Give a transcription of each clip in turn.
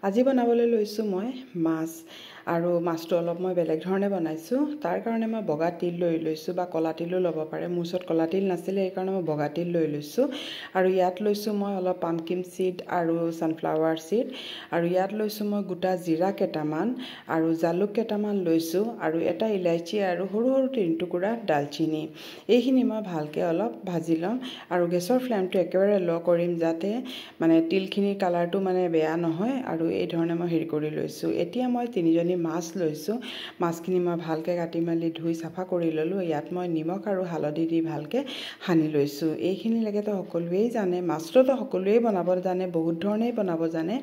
আজি বনাবলৈ লৈছোঁ মই মাছ আৰু মাছটো অলপ মই বেলেগ ধৰণে বনাইছোঁ। তাৰ কাৰণে মই বগা তিল লৈ লৈছোঁ বা কলা তিলো ল'ব পাৰে। মোৰ ওচৰত কলা তিল নাছিলে, সেইকাৰণে মই বগা তিল লৈ লৈছোঁ। আৰু ইয়াত লৈছোঁ মই অলপ পামকিন চিড আৰু ছানফ্লাৱাৰ চিড। আৰু ইয়াত লৈছোঁ মই গোটা জিৰা কেইটামান আৰু জালুক কেইটামান লৈছোঁ আৰু এটা ইলাইচি আৰু সৰু সৰু 3 টুকুৰা ডালচিনি। এইখিনি মই ভালকৈ অলপ ভাজি ল'ম আৰু গেছৰ ফ্লেমটো একেবাৰে ল' কৰিম, যাতে মানে তিলখিনিৰ কালাৰটো মানে বেয়া নহয়। আৰু এই ধৰণে মই হেৰি কৰি লৈছোঁ। এতিয়া মই 3জনী মাছ লৈছোঁ। মাছখিনি মই ভালকৈ কাটি মেলি ধুই চাফা কৰি ল'লোঁ। ইয়াত মই নিমখ আৰু হালধি দি ভালকৈ সানি লৈছোঁ। এইখিনিলৈকেতো সকলোৱেই জানে, মাছটোতো সকলোৱেই বনাব জানে, বহুত ধৰণেই বনাব জানে।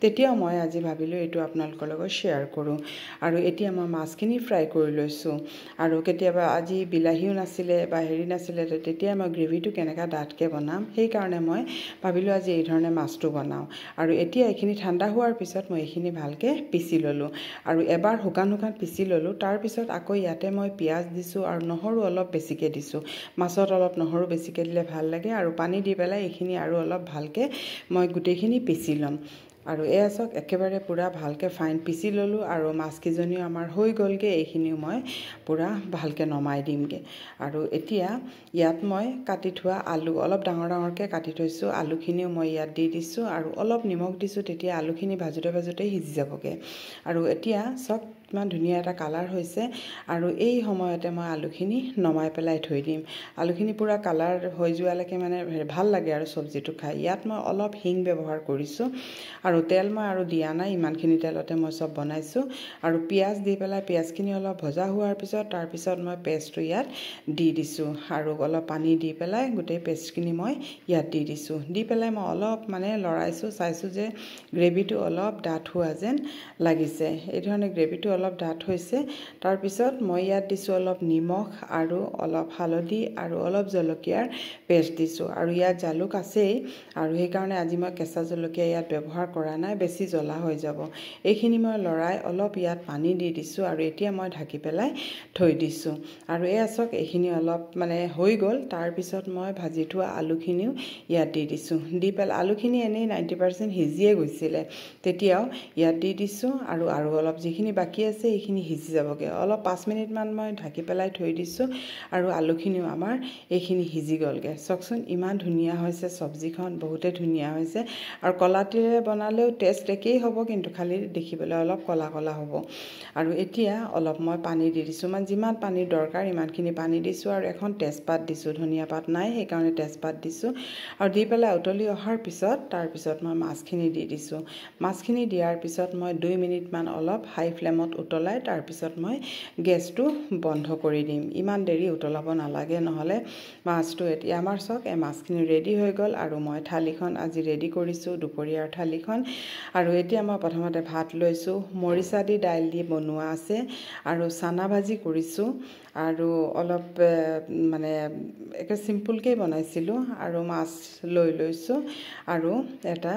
তেতিয়াও মই আজি ভাবিলোঁ এইটো আপোনালোকৰ লগত শ্বেয়াৰ কৰোঁ। আৰু এতিয়া মই মাছখিনি ফ্ৰাই কৰি লৈছোঁ। আৰু কেতিয়াবা আজি বিলাহীও নাছিলে বা হেৰি নাছিলে, তেতিয়া মই গ্ৰেভিটো কেনেকৈ ডাঠকৈ বনাম, সেইকাৰণে মই ভাবিলোঁ আজি এই ধৰণে মাছটো বনাওঁ। আৰু এতিয়া এইখিনি ঠাণ্ডা হোৱাৰ পিছত মই এইখিনি ভালকৈ পিচি ল'লোঁ আৰু এবাৰ শুকান পিচি ল'লোঁ। তাৰপিছত আকৌ ইয়াতে মই পিঁয়াজ দিছোঁ আৰু নহৰু অলপ বেছিকৈ দিছোঁ। মাছত অলপ নহৰু বেছিকৈ দিলে ভাল লাগে। আৰু পানী দি পেলাই এইখিনি আৰু অলপ ভালকৈ মই গোটেইখিনি পিচি ল'ম। আৰু এয়া চাওক, একেবাৰে পূৰা ভালকৈ ফাইন পিচি ল'লোঁ আৰু মাছকেইজনীও আমাৰ হৈ গ'লগৈ। এইখিনিও মই পূৰা ভালকৈ নমাই দিমগৈ। আৰু এতিয়া ইয়াত মই কাটি থোৱা আলু অলপ ডাঙৰ ডাঙৰকৈ কাটি থৈছোঁ, আলুখিনিও মই ইয়াত দি দিছোঁ আৰু অলপ নিমখ দিছোঁ, তেতিয়া আলুখিনি ভাজোঁতে সিজি যাবগৈ। আৰু এতিয়া চাওক ইমান ধুনীয়া এটা কালাৰ হৈছে। আৰু এই সময়তে মই আলুখিনি নমাই পেলাই থৈ দিম। আলুখিনি পূৰা কালাৰ হৈ যোৱালৈকে মানে ভাল লাগে আৰু চব্জিটো খাই। ইয়াত মই অলপ হিং ব্যৱহাৰ কৰিছোঁ আৰু তেল মই আৰু দিয়া নাই, ইমানখিনি তেলতে মই চব বনাইছোঁ। আৰু পিঁয়াজ দি পেলাই পিঁয়াজখিনি অলপ ভজা হোৱাৰ পিছত তাৰপিছত মই পেষ্টটো ইয়াত দি দিছোঁ আৰু অলপ পানী দি পেলাই গোটেই পেষ্টখিনি মই ইয়াত দি দিছোঁ। দি পেলাই মই অলপ মানে লৰাইছোঁ, চাইছোঁ যে গ্ৰেভিটো অলপ ডাঠ হোৱা যেন লাগিছে। এই ধৰণে গ্ৰেভিটো অলপ ডাঠ হৈছে। তাৰপিছত মই ইয়াত দিছোঁ অলপ নিমখ আৰু অলপ হালধি আৰু অলপ জলকীয়াৰ পেষ্ট দিছোঁ। আৰু ইয়াত জালুক আছেই আৰু সেইকাৰণে আজি মই কেঁচা জলকীয়া ইয়াত ব্যৱহাৰ কৰা নাই, বেছি জ্বলা হৈ যাব। এইখিনি মই লৰাই অলপ ইয়াত পানী দি দিছোঁ আৰু এতিয়া মই ঢাকি পেলাই থৈ দিছোঁ। আৰু এয়া চাওক, এইখিনি অলপ মানে হৈ গ'ল। তাৰপিছত মই ভাজি থোৱা আলুখিনিও ইয়াত দি দিছোঁ। দি পেলাই আলুখিনি এনেই 90% সিজিয়ে গৈছিলে, তেতিয়াও ইয়াত দি দিছোঁ আৰু অলপ যিখিনি বাকী আছে সেইখিনি সিজি যাবগৈ। অলপ 5 মিনিটমান মই ঢাকি পেলাই থৈ দিছোঁ আৰু আলুখিনিও আমাৰ এইখিনি সিজি গ'লগৈ। চাওকচোন ইমান ধুনীয়া হৈছে চব্জিখন, বহুতে ধুনীয়া হৈছে। আৰু কলা তিলেৰে বনালেও টেষ্ট একেই হ'ব, কিন্তু খালি দেখিবলৈ অলপ কলা কলা হ'ব। আৰু এতিয়া অলপ মই পানী দি দিছোঁ, মানে যিমান পানীৰ দৰকাৰ ইমানখিনি পানী দিছোঁ। আৰু এখন তেজপাত দিছোঁ, ধনিয়া পাত নাই সেইকাৰণে তেজপাত দিছোঁ। আৰু দি পেলাই উতলি অহাৰ পিছত তাৰপিছত মই মাছখিনি দি দিছোঁ। মাছখিনি দিয়াৰ পিছত মই 2 মিনিটমান অলপ হাই ফ্লেমত উতলাই তাৰপিছত মই গেছটো বন্ধ কৰি দিম। ইমান দেৰি উতলাব নালাগে, নহ'লে মাছটো এতিয়া আমাৰ চাওক এই মাছখিনি ৰেডি হৈ গ'ল। আৰু মই থালিখন আজি ৰেডি কৰিছোঁ, দুপৰীয়াৰ থালিখন। আৰু এতিয়া মই প্ৰথমতে ভাত লৈছোঁ, মৰিচা দি দাইল দি বনোৱা আছে আৰু চানা ভাজি কৰিছোঁ আৰু অলপ মানে একে চিম্পুলকৈ বনাইছিলোঁ। আৰু মাছ লৈছোঁ আৰু এটা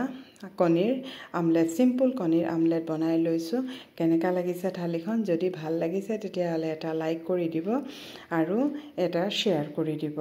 কণীৰ আমলেট, চিম্পুল কণীৰ আমলেট বনাই লৈছোঁ। কেনেকুৱা লাগিছে থালিখন? যদি ভাল লাগিছে তেতিয়াহ'লে এটা লাইক কৰি দিব আৰু এটা শ্বেয়াৰ কৰি দিব।